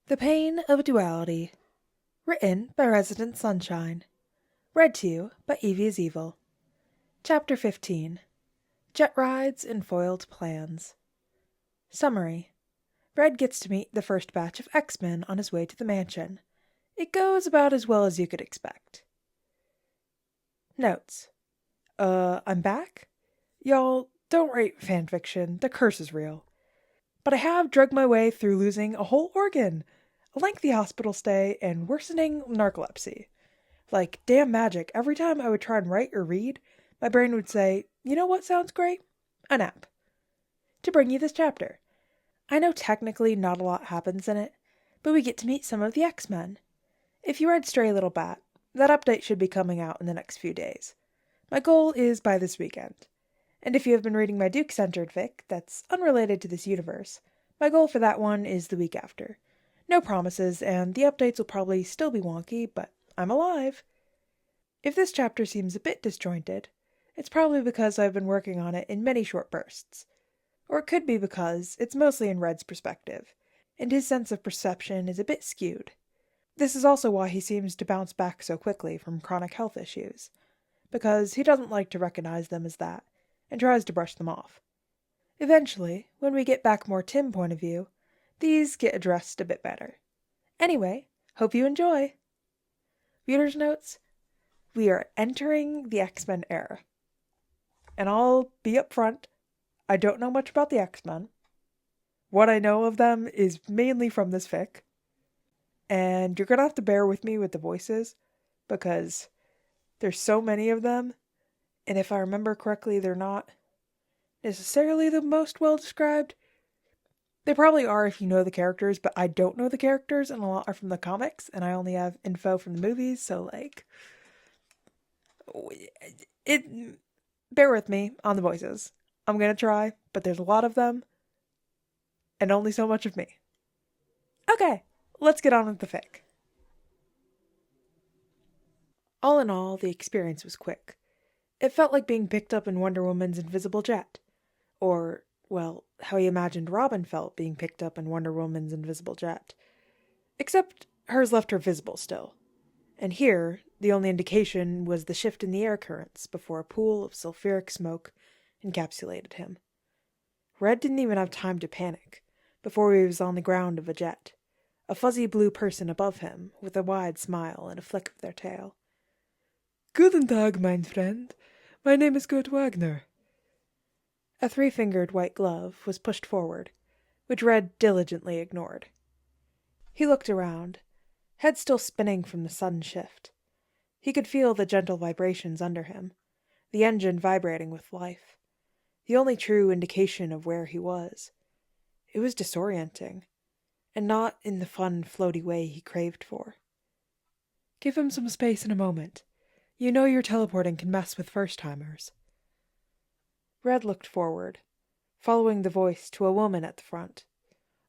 The Pain of Duality. Written by Resident Sunshine. Read to you by Evie is Evil. Chapter 15. Jet Rides and Foiled Plans. Summary. Red gets to meet the first batch of X-Men on his way to the mansion. It goes about as well as you could expect. Notes. I'm back? Y'all, don't write fanfiction, the curse is real. But I have drugged my way through losing a whole organ, a lengthy hospital stay, and worsening narcolepsy. Like damn magic, every time I would try and write or read, my brain would say, you know what sounds great? A nap. To bring you this chapter. I know technically not a lot happens in it, but we get to meet some of the X-Men. If you read Stray Little Bat, that update should be coming out in the next few days. My goal is by this weekend. And if you have been reading my Duke-centered fic that's unrelated to this universe, my goal for that one is the week after. No promises, and the updates will probably still be wonky, but I'm alive. If this chapter seems a bit disjointed, it's probably because I've been working on it in many short bursts. Or it could be because it's mostly in Red's perspective, and his sense of perception is a bit skewed. This is also why he seems to bounce back so quickly from chronic health issues, because he doesn't like to recognize them as that, and tries to brush them off. Eventually, when we get back more Tim point of view, these get addressed a bit better. Anyway, hope you enjoy! Reader's notes: we are entering the X-Men era. And I'll be upfront, I don't know much about the X-Men. What I know of them is mainly from this fic. And you're gonna have to bear with me with the voices, because there's so many of them, and if I remember correctly, they're not necessarily the most well described. They probably are if you know the characters, but I don't know the characters, and a lot are from the comics, and I only have info from the movies, so bear with me on the voices. I'm gonna try, but there's a lot of them, and only so much of me. Okay, let's get on with the fic. All in all, the experience was quick. It felt like being picked up in Wonder Woman's invisible jet. Or, well, how he imagined Robin felt being picked up in Wonder Woman's invisible jet. Except hers left her visible still. And here, the only indication was the shift in the air currents before a pool of sulfuric smoke encapsulated him. Red didn't even have time to panic before he was on the ground of a jet, a fuzzy blue person above him with a wide smile and a flick of their tail. "Guten Tag, mein friend. My name is Kurt Wagner." A three-fingered white glove was pushed forward, which Red diligently ignored. He looked around, head still spinning from the sudden shift. He could feel the gentle vibrations under him, the engine vibrating with life, the only true indication of where he was. It was disorienting, and not in the fun, floaty way he craved for. "Give him some space in a moment. You know your teleporting can mess with first-timers." Red looked forward, following the voice to a woman at the front,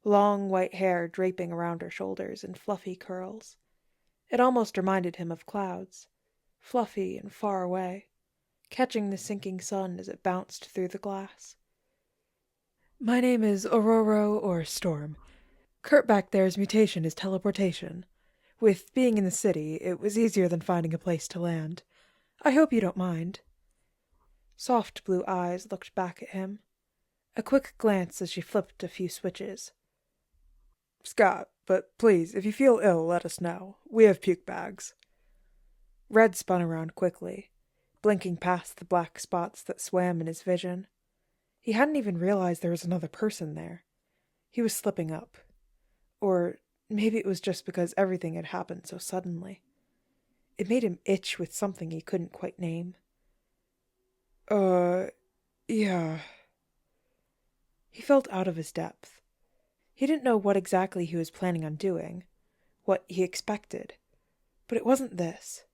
long white hair draping around her shoulders in fluffy curls. It almost reminded him of clouds, fluffy and far away, catching the sinking sun as it bounced through the glass. "My name is Aurora or Storm. Kurt back there's mutation is teleportation. With being in the city, it was easier than finding a place to land. I hope you don't mind." Soft blue eyes looked back at him. A quick glance as she flipped a few switches. "Scott, but please, if you feel ill, let us know. We have puke bags." Red spun around quickly, blinking past the black spots that swam in his vision. He hadn't even realized there was another person there. He was slipping up. Or maybe it was just because everything had happened so suddenly. It made him itch with something he couldn't quite name. Yeah." He felt out of his depth. He didn't know what exactly he was planning on doing, what he expected, but it wasn't this.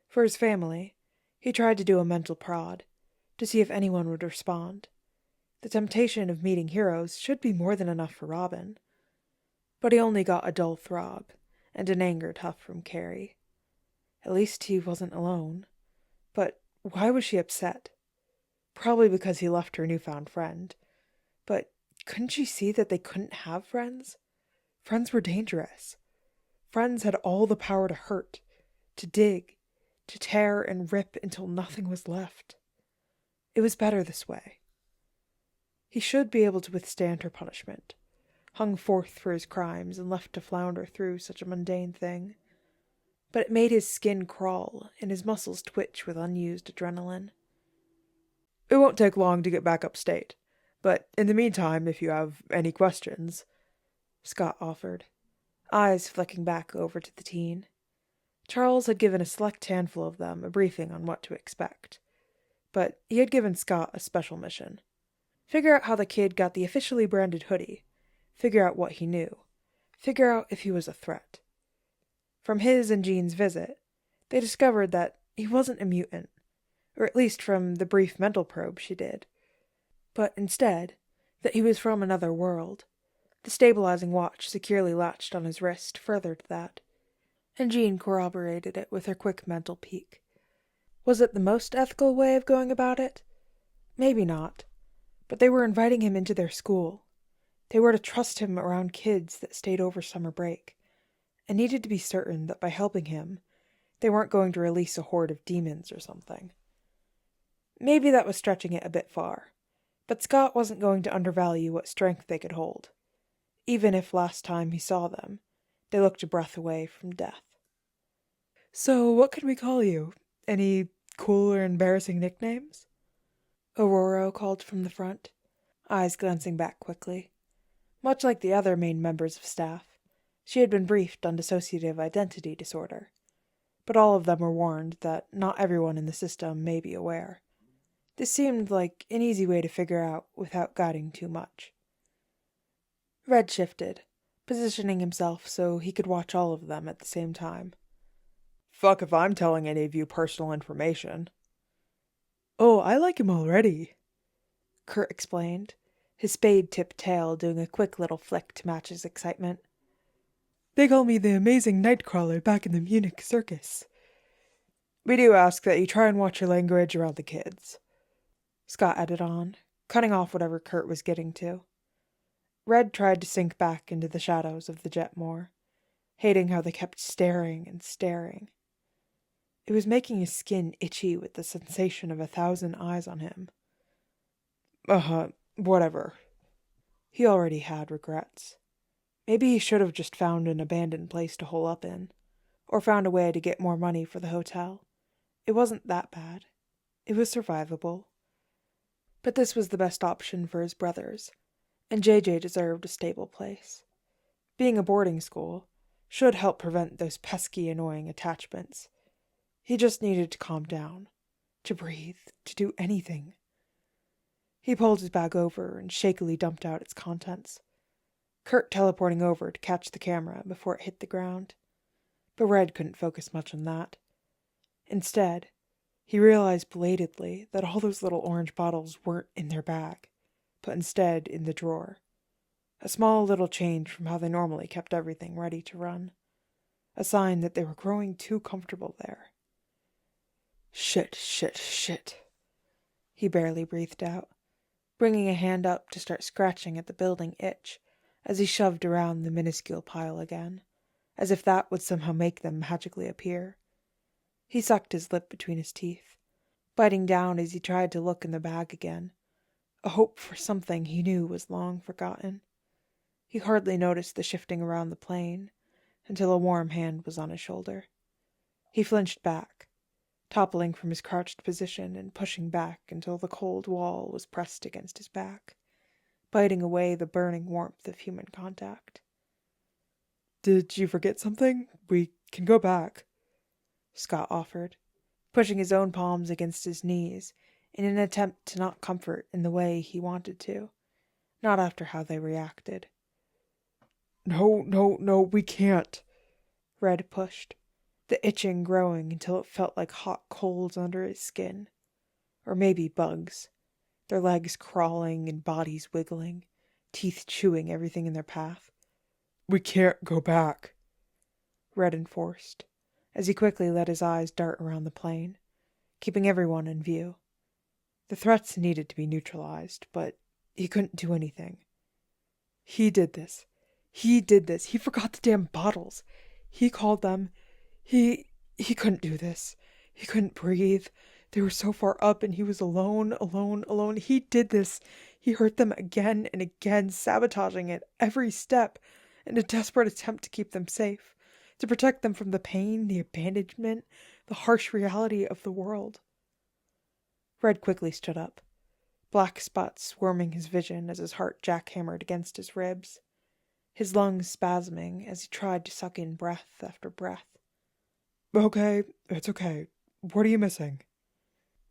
For his family, he tried to do a mental prod, to see if anyone would respond. The temptation of meeting heroes should be more than enough for Robin. But he only got a dull throb, and an angered huff from Carrie. At least he wasn't alone. But why was she upset? Probably because he left her newfound friend. But couldn't she see that they couldn't have friends? Friends were dangerous. Friends had all the power to hurt, to dig, to tear and rip until nothing was left. It was better this way. He should be able to withstand her punishment, hung forth for his crimes and left to flounder through such a mundane thing. But it made his skin crawl and his muscles twitch with unused adrenaline. It won't take long to get back upstate, but in the meantime, if you have any questions, Scott offered, eyes flicking back over to the teen. Charles had given a select handful of them a briefing on what to expect, but he had given Scott a special mission. Figure out how the kid got the officially branded hoodie, figure out what he knew, figure out if he was a threat. From his and Jean's visit, they discovered that he wasn't a mutant, or at least from the brief mental probe she did, but instead that he was from another world. The stabilizing watch securely latched on his wrist furthered that, and Jean corroborated it with her quick mental peek. Was it the most ethical way of going about it? Maybe not, but they were inviting him into their school. They were to trust him around kids that stayed over summer break, and needed to be certain that by helping him, they weren't going to release a horde of demons or something. Maybe that was stretching it a bit far, but Scott wasn't going to undervalue what strength they could hold, even if last time he saw them, they looked a breath away from death. So what could we call you? Any cool or embarrassing nicknames? Aurora called from the front, eyes glancing back quickly. Much like the other main members of staff, she had been briefed on dissociative identity disorder, but all of them were warned that not everyone in the system may be aware. This seemed like an easy way to figure out without guiding too much. Red shifted, positioning himself so he could watch all of them at the same time. Fuck if I'm telling any of you personal information. Oh, I like him already, Kurt explained, his spade-tipped tail doing a quick little flick to match his excitement. They call me the amazing Nightcrawler back in the Munich circus. We do ask that you try and watch your language around the kids, Scott added on, cutting off whatever Kurt was getting to. Red tried to sink back into the shadows of the jet more, hating how they kept staring and staring. It was making his skin itchy with the sensation of 1,000 eyes on him. Whatever. He already had regrets. Maybe he should have just found an abandoned place to hole up in, or found a way to get more money for the hotel. It wasn't that bad. It was survivable. But this was the best option for his brothers, and JJ deserved a stable place. Being a boarding school should help prevent those pesky, annoying attachments. He just needed to calm down, to breathe, to do anything. He pulled his bag over and shakily dumped out its contents, Kurt teleporting over to catch the camera before it hit the ground. But Red couldn't focus much on that. Instead, he realized belatedly that all those little orange bottles weren't in their bag, but instead in the drawer. A small little change from how they normally kept everything ready to run. A sign that they were growing too comfortable there. Shit. He barely breathed out, bringing a hand up to start scratching at the building itch as he shoved around the minuscule pile again, as if that would somehow make them magically appear. He sucked his lip between his teeth, biting down as he tried to look in the bag again, a hope for something he knew was long forgotten. He hardly noticed the shifting around the plane until a warm hand was on his shoulder. He flinched back, toppling from his crouched position and pushing back until the cold wall was pressed against his back, biting away the burning warmth of human contact. Did you forget something? We can go back, Scott offered, pushing his own palms against his knees in an attempt to not comfort in the way he wanted to, not after how they reacted. No, we can't, Red pushed, the itching growing until it felt like hot coals under his skin. Or maybe bugs, their legs crawling and bodies wiggling, teeth chewing everything in their path. We can't go back, Red enforced, as he quickly let his eyes dart around the plane, keeping everyone in view. The threats needed to be neutralized, but he couldn't do anything. He did this. He did this. He forgot the damn bottles. He called them. He couldn't do this. He couldn't breathe. They were so far up and he was alone, alone, alone. He did this. He hurt them again and again, sabotaging it every step in a desperate attempt to keep them safe, to protect them from the pain, the abandonment, the harsh reality of the world. Red quickly stood up, black spots swarming his vision as his heart jackhammered against his ribs, his lungs spasming as he tried to suck in breath after breath. Okay, it's okay. What are you missing?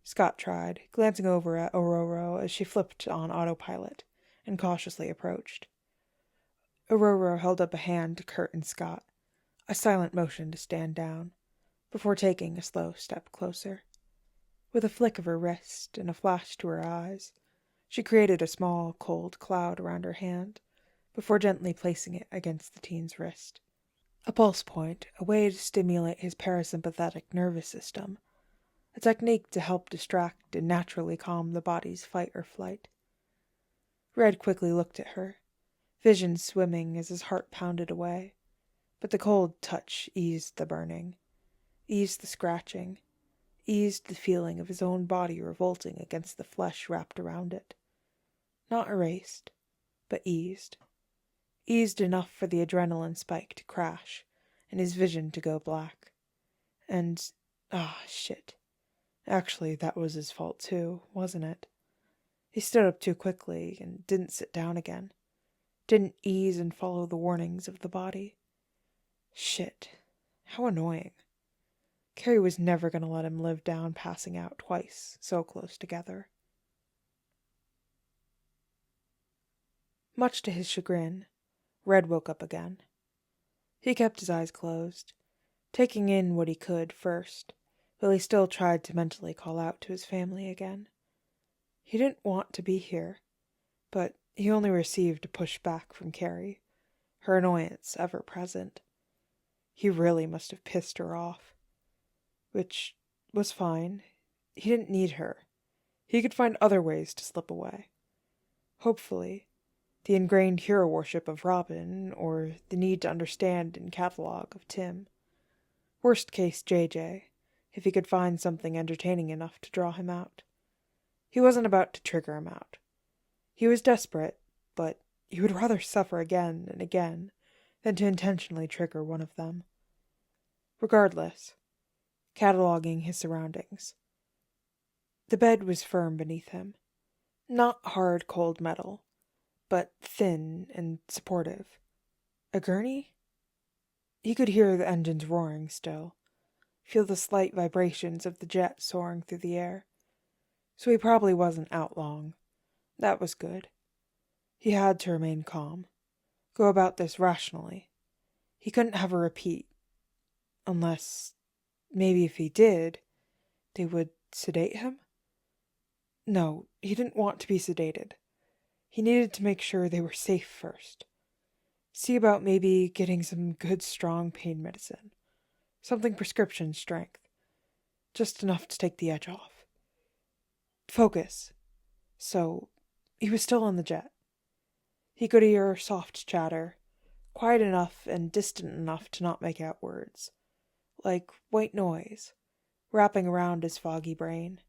Scott tried, glancing over at Aurora as she flipped on autopilot and cautiously approached. Aurora held up a hand to Kurt and Scott, a silent motion to stand down, before taking a slow step closer. With a flick of her wrist and a flash to her eyes, she created a small, cold cloud around her hand, before gently placing it against the teen's wrist. A pulse point, a way to stimulate his parasympathetic nervous system, a technique to help distract and naturally calm the body's fight or flight. Red quickly looked at her, vision swimming as his heart pounded away, but the cold touch eased the burning, eased the scratching, eased the feeling of his own body revolting against the flesh wrapped around it. Not erased, but eased. Eased enough for the adrenaline spike to crash, and his vision to go black. And, shit. Actually, that was his fault too, wasn't it? He stood up too quickly and didn't sit down again. Didn't ease and follow the warnings of the body. Shit. How annoying. Carrie was never going to let him live down passing out twice, so close together. Much to his chagrin, Red woke up again. He kept his eyes closed, taking in what he could first, while he still tried to mentally call out to his family again. He didn't want to be here, but he only received a pushback from Carrie, her annoyance ever present. He really must have pissed her off. Which was fine. He didn't need her. He could find other ways to slip away. Hopefully, the ingrained hero worship of Robin, or the need to understand and catalog of Tim. Worst case, JJ, if he could find something entertaining enough to draw him out. He wasn't about to trigger him out. He was desperate, but he would rather suffer again and again than to intentionally trigger one of them. Regardless, cataloging his surroundings. The bed was firm beneath him. Not hard, cold metal, but thin and supportive. A gurney? He could hear the engines roaring still, feel the slight vibrations of the jet soaring through the air. So he probably wasn't out long. That was good. He had to remain calm, go about this rationally. He couldn't have a repeat. Unless, maybe if he did, they would sedate him? No, he didn't want to be sedated. He needed to make sure they were safe first. See about maybe getting some good strong pain medicine. Something prescription strength. Just enough to take the edge off. Focus. So, he was still on the jet. He could hear soft chatter, quiet enough and distant enough to not make out words. Like white noise, wrapping around his foggy brain.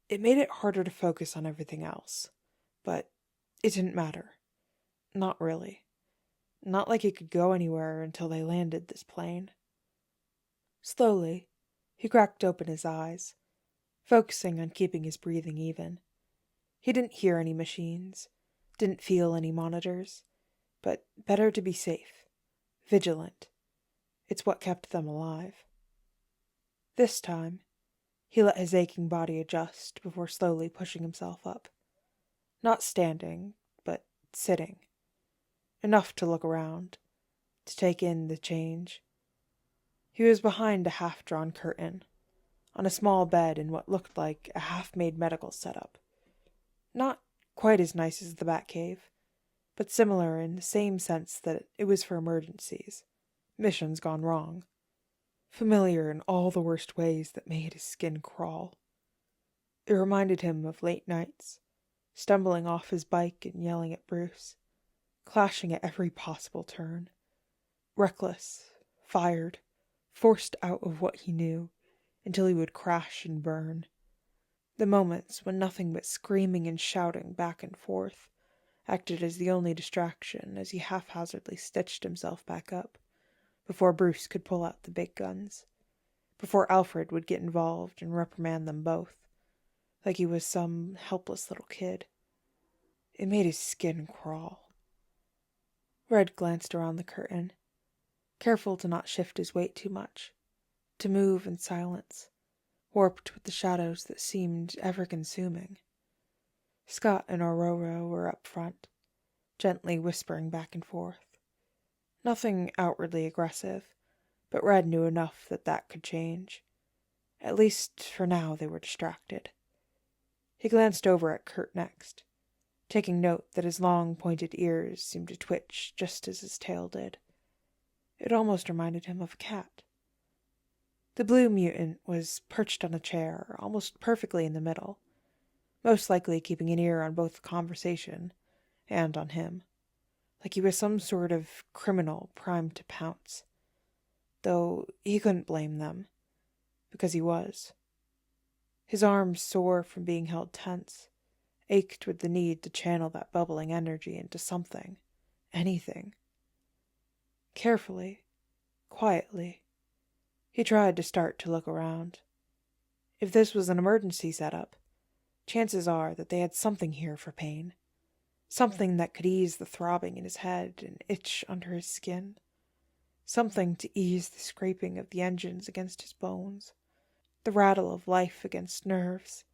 It made it harder to focus on everything else, but it didn't matter. Not really. Not like he could go anywhere until they landed this plane. Slowly, he cracked open his eyes, focusing on keeping his breathing even. He didn't hear any machines, didn't feel any monitors, but better to be safe, vigilant. It's what kept them alive. This time, he let his aching body adjust before slowly pushing himself up. Not standing, but sitting. Enough to look around, to take in the change. He was behind a half-drawn curtain, on a small bed in what looked like a half-made medical setup. Not quite as nice as the Batcave, but similar in the same sense that it was for emergencies, missions gone wrong. Familiar in all the worst ways that made his skin crawl. It reminded him of late nights, stumbling off his bike and yelling at Bruce, clashing at every possible turn. Reckless, fired, forced out of what he knew, until he would crash and burn. The moments when nothing but screaming and shouting back and forth acted as the only distraction as he haphazardly stitched himself back up, before Bruce could pull out the big guns, before Alfred would get involved and reprimand them both, like he was some helpless little kid. It made his skin crawl. Red glanced around the curtain, careful to not shift his weight too much, to move in silence, warped with the shadows that seemed ever-consuming. Scott and Aurora were up front, gently whispering back and forth. Nothing outwardly aggressive, but Red knew enough that that could change. At least for now they were distracted. He glanced over at Kurt next, taking note that his long, pointed ears seemed to twitch just as his tail did. It almost reminded him of a cat. The blue mutant was perched on a chair, almost perfectly in the middle, most likely keeping an ear on both the conversation and on him, like he was some sort of criminal primed to pounce, though he couldn't blame them, because he was. His arms, sore from being held tense, ached with the need to channel that bubbling energy into something, anything. Carefully, quietly, he tried to start to look around. If this was an emergency setup, chances are that they had something here for Pain. Something that could ease the throbbing in his head and itch under his skin. Something to ease the scraping of the engines against his bones. The rattle of life against nerves.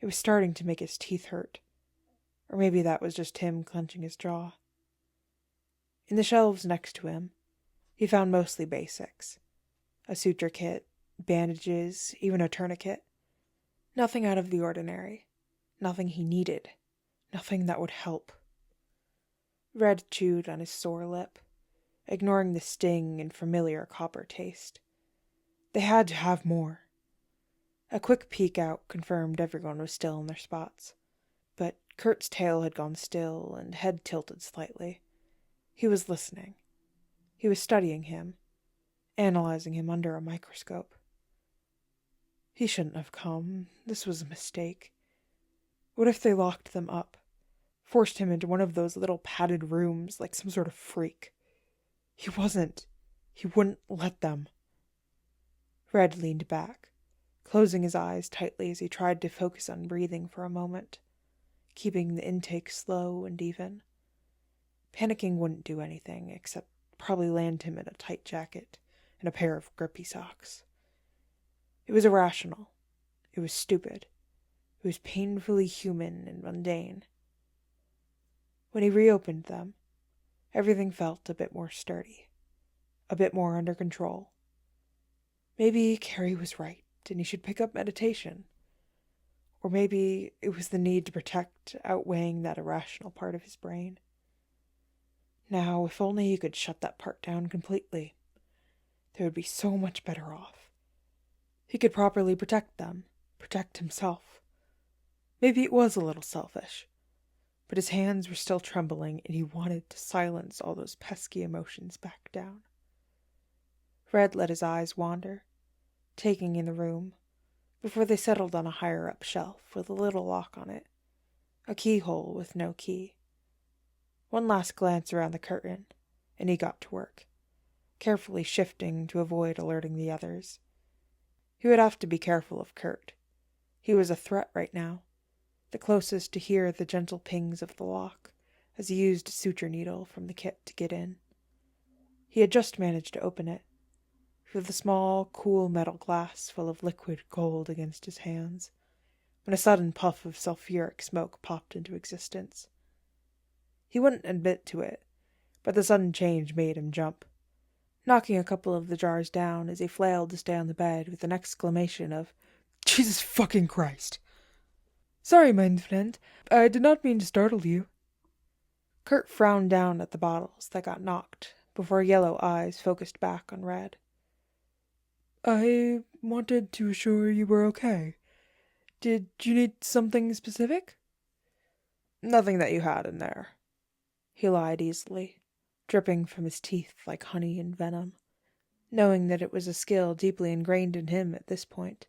It was starting to make his teeth hurt. Or maybe that was just him clenching his jaw. In the shelves next to him, he found mostly basics. A suture kit, bandages, even a tourniquet. Nothing out of the ordinary. Nothing he needed. Nothing that would help. Red chewed on his sore lip, ignoring the sting and familiar copper taste. They had to have more. A quick peek out confirmed everyone was still in their spots, but Kurt's tail had gone still and head tilted slightly. He was listening. He was studying him, analyzing him under a microscope. He shouldn't have come. This was a mistake. What if they locked them up, forced him into one of those little padded rooms like some sort of freak? He wasn't. He wouldn't let them. Red leaned back, closing his eyes tightly as he tried to focus on breathing for a moment, keeping the intake slow and even. Panicking wouldn't do anything, except probably land him in a tight jacket and a pair of grippy socks. It was irrational. It was stupid. It was painfully human and mundane. When he reopened them, everything felt a bit more sturdy, a bit more under control. Maybe Carrie was right, and he should pick up meditation. Or maybe it was the need to protect outweighing that irrational part of his brain. Now, if only he could shut that part down completely, they would be so much better off. He could properly protect them, protect himself. Maybe it was a little selfish, but his hands were still trembling and he wanted to silence all those pesky emotions back down. Red let his eyes wander, taking in the room, before they settled on a higher-up shelf with a little lock on it, a keyhole with no key. One last glance around the curtain, and he got to work, carefully shifting to avoid alerting the others. He would have to be careful of Kurt. He was a threat right now, the closest to hear the gentle pings of the lock as he used a suture needle from the kit to get in. He had just managed to open it, with a small, cool metal glass full of liquid gold against his hands, when a sudden puff of sulfuric smoke popped into existence. He wouldn't admit to it, but the sudden change made him jump, knocking a couple of the jars down as he flailed to stay on the bed with an exclamation of, "Jesus fucking Christ!" "Sorry, mein friend. I did not mean to startle you." Kurt frowned down at the bottles that got knocked, before yellow eyes focused back on Red. "I wanted to assure you were okay. Did you need something specific?" "Nothing that you had in there." He lied easily, dripping from his teeth like honey and venom, knowing that it was a skill deeply ingrained in him at this point.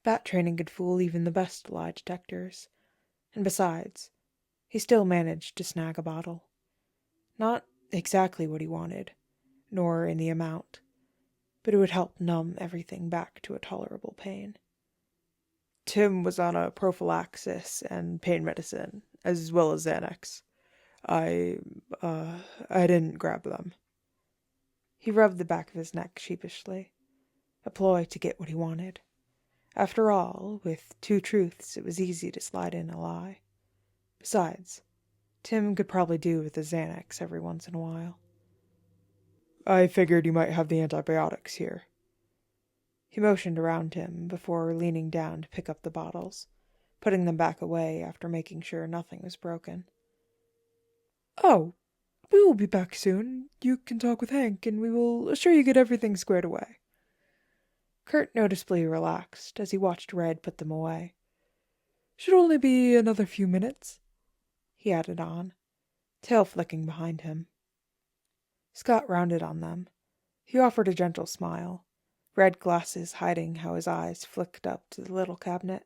Bat training could fool even the best lie detectors, and besides, he still managed to snag a bottle. Not exactly what he wanted, nor in the amount, but it would help numb everything back to a tolerable pain. Tim was on a prophylaxis and pain medicine, as well as Xanax. I didn't grab them. He rubbed the back of his neck sheepishly, a ploy to get what he wanted. After all, with two truths, it was easy to slide in a lie. Besides, Tim could probably do with a Xanax every once in a while. I figured you might have the antibiotics here. He motioned around him before leaning down to pick up the bottles, putting them back away after making sure nothing was broken. Oh, we will be back soon. You can talk with Hank, and we will assure you get everything squared away. Kurt noticeably relaxed as he watched Red put them away. Should only be another few minutes, he added on, tail flicking behind him. Scott rounded on them. He offered a gentle smile, red glasses hiding how his eyes flicked up to the little cabinet.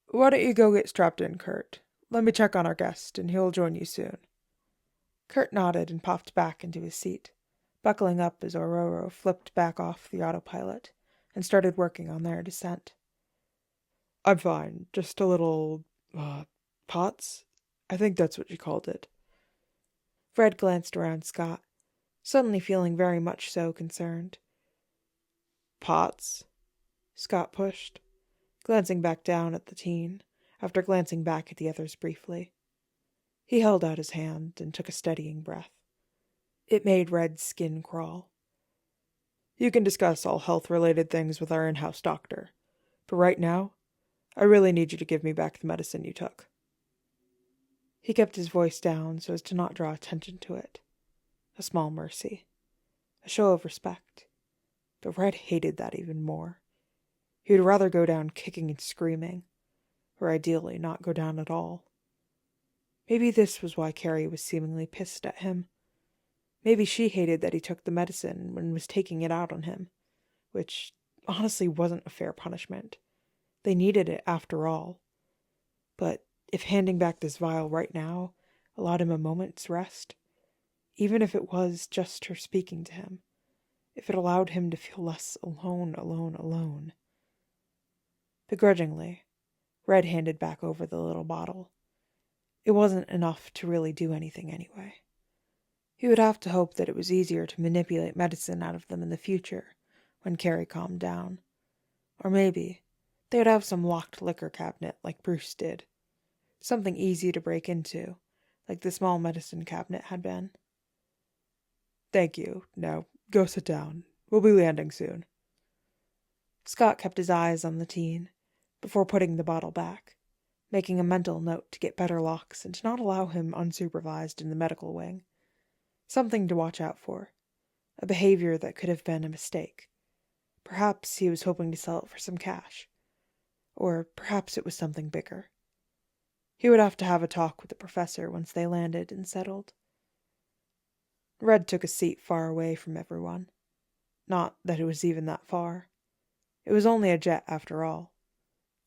Why don't you go get strapped in, Kurt? Let me check on our guest, and he'll join you soon. Kurt nodded and popped back into his seat, buckling up as Aurora flipped back off the autopilot and started working on their descent. I'm fine. Just a little, POTS? I think that's what you called it. Fred glanced around Scott, suddenly feeling very much so concerned. POTS? Scott pushed, glancing back down at the teen, after glancing back at the others briefly. He held out his hand and took a steadying breath. It made Red's skin crawl. You can discuss all health-related things with our in-house doctor, but right now, I really need you to give me back the medicine you took. He kept his voice down so as to not draw attention to it. A small mercy. A show of respect. But Red hated that even more. He would rather go down kicking and screaming, or ideally not go down at all. Maybe this was why Carrie was seemingly pissed at him. Maybe she hated that he took the medicine and was taking it out on him, which honestly wasn't a fair punishment. They needed it after all. But if handing back this vial right now allowed him a moment's rest, even if it was just her speaking to him, if it allowed him to feel less alone. Begrudgingly, Red handed back over the little bottle. It wasn't enough to really do anything anyway. He would have to hope that it was easier to manipulate medicine out of them in the future, when Carrie calmed down. Or maybe they would have some locked liquor cabinet like Bruce did. Something easy to break into, like the small medicine cabinet had been. Thank you. Now, go sit down. We'll be landing soon. Scott kept his eyes on the teen, before putting the bottle back, making a mental note to get better locks and to not allow him unsupervised in the medical wing. Something to watch out for. A behavior that could have been a mistake. Perhaps he was hoping to sell it for some cash. Or perhaps it was something bigger. He would have to have a talk with the professor once they landed and settled. Red took a seat far away from everyone. Not that it was even that far. It was only a jet after all,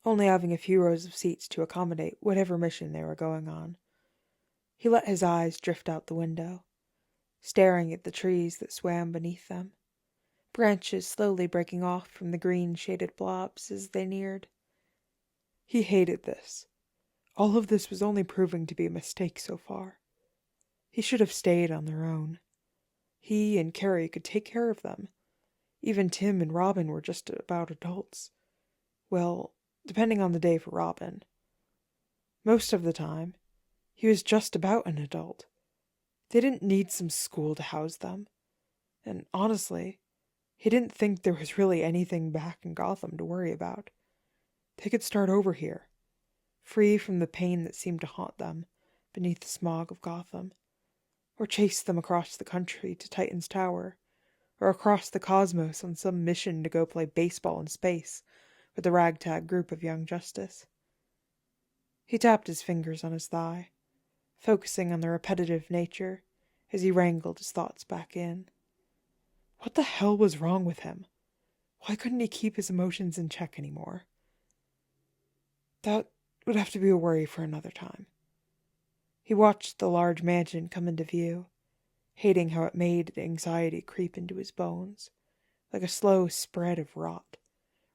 only having a few rows of seats to accommodate whatever mission they were going on. He let his eyes drift out the window, staring at the trees that swam beneath them, branches slowly breaking off from the green shaded blobs as they neared. He hated this. All of this was only proving to be a mistake so far. He should have stayed on their own. He and Carrie could take care of them. Even Tim and Robin were just about adults. Well, depending on the day for Robin. Most of the time, he was just about an adult. They didn't need some school to house them. And honestly, he didn't think there was really anything back in Gotham to worry about. They could start over here, free from the pain that seemed to haunt them beneath the smog of Gotham, or chase them across the country to Titan's Tower, or across the cosmos on some mission to go play baseball in space with a ragtag group of young justice. He tapped his fingers on his thigh, focusing on the repetitive nature as he wrangled his thoughts back in. What the hell was wrong with him? Why couldn't he keep his emotions in check anymore? That would have to be a worry for another time. He watched the large mansion come into view, hating how it made anxiety creep into his bones, like a slow spread of rot,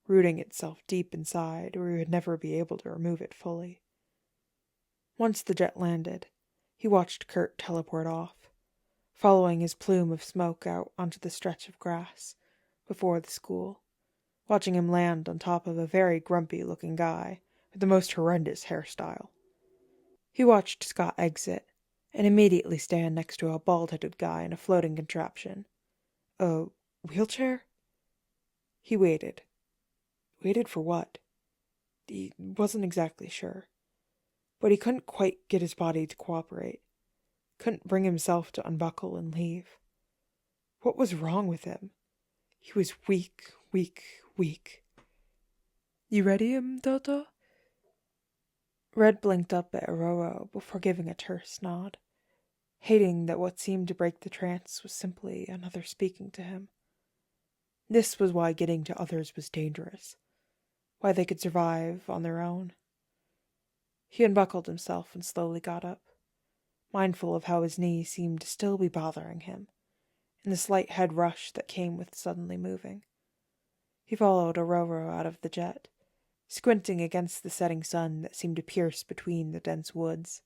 rooting itself deep inside where he would never be able to remove it fully. Once the jet landed, he watched Kurt teleport off, following his plume of smoke out onto the stretch of grass before the school, watching him land on top of a very grumpy-looking guy with the most horrendous hairstyle. He watched Scott exit and immediately stand next to a bald-headed guy in a floating contraption. A wheelchair? He waited. Waited for what? He wasn't exactly sure. But he couldn't quite get his body to cooperate. Couldn't bring himself to unbuckle and leave. What was wrong with him? He was weak, weak, weak. You ready, Toto? Red blinked up at Aurora before giving a terse nod, hating that what seemed to break the trance was simply another speaking to him. This was why getting to others was dangerous, why they could survive on their own. He unbuckled himself and slowly got up, mindful of how his knee seemed to still be bothering him, and the slight head rush that came with suddenly moving. He followed Aurora out of the jet, squinting against the setting sun that seemed to pierce between the dense woods.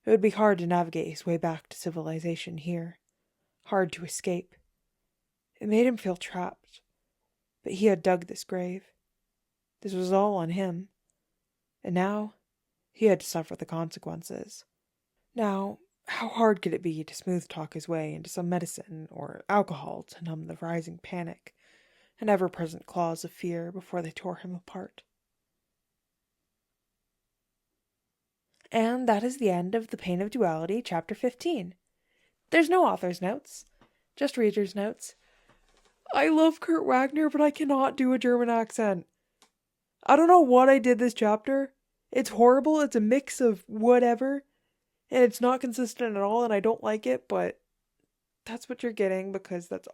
It would be hard to navigate his way back to civilization here, hard to escape. It made him feel trapped, but he had dug this grave. This was all on him, and now he had to suffer the consequences. Now, how hard could it be to smooth-talk his way into some medicine or alcohol to numb the rising panic and ever-present claws of fear before they tore him apart? And that is the end of The Pain of Duality, Chapter 15. There's no author's notes, just reader's notes. I love Kurt Wagner, but I cannot do a German accent. I don't know what I did this chapter. It's horrible, it's a mix of whatever, and it's not consistent at all, and I don't like it, but that's what you're getting, because that's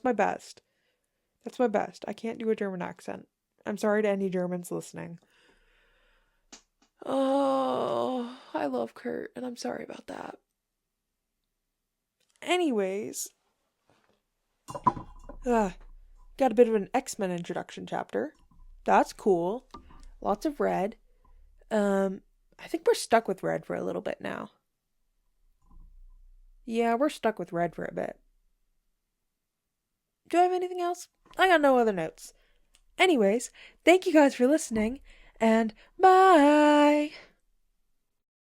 my best. That's my best. I can't do a German accent. I'm sorry to any Germans listening. Oh, I love Kurt, and I'm sorry about that. Anyways, got a bit of an X-Men introduction chapter. That's cool. Lots of red. I think we're stuck with red for a little bit now. Yeah, we're stuck with red for a bit. Do I have anything else? I got no other notes. Anyways, thank you guys for listening, and bye!